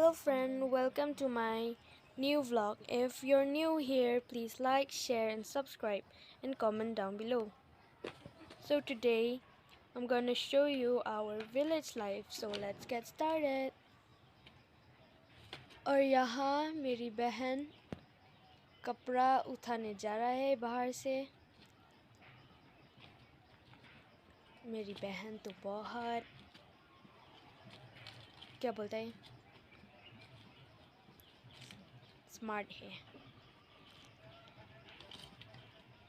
Hello friend, welcome to my new vlog. If you're new here, please like, share and subscribe and comment down below. So today I'm gonna show you our village life. So let's get started. और यहाँ मेरी बहन कपड़ा उठाने जा रहा है बाहर से. मेरी बहन तो बहुत क्या बोलता है स्मार्ट है.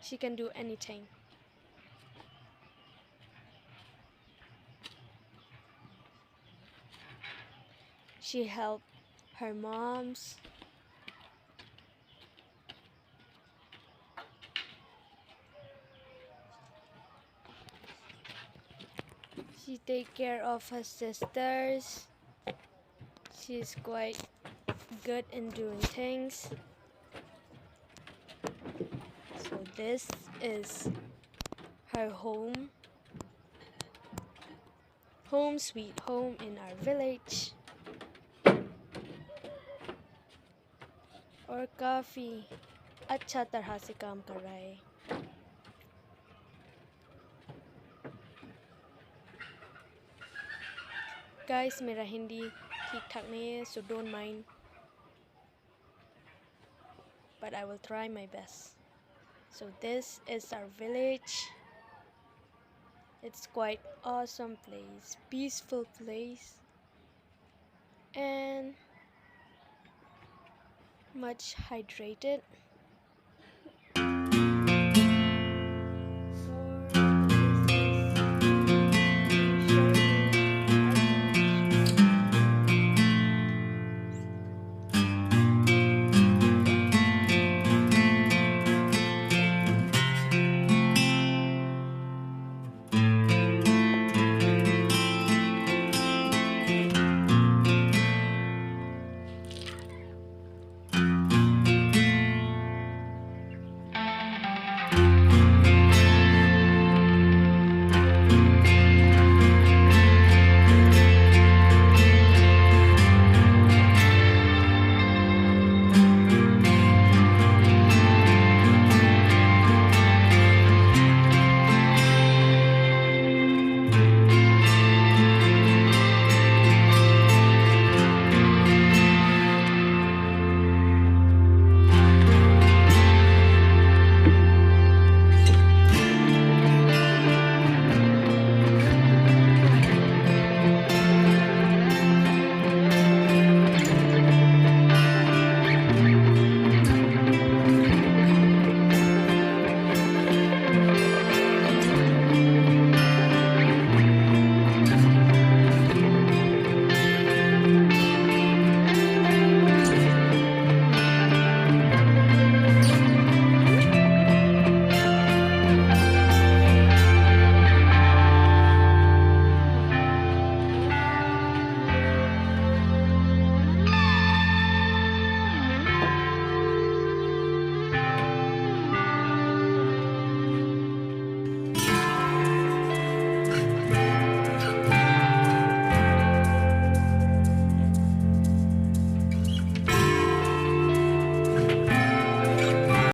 She can do anything. She helped her moms. She take care of her sisters. She's quite good in doing things. So this is her home sweet home in our village. और काफ़ी अच्छा तरह से काम कर रहा है. Guys, मेरा हिंदी ठीक ठाक नहीं है, so don't mind. But I will try my best. So this is our village. It's quite awesome place, peaceful place, and much hydrated.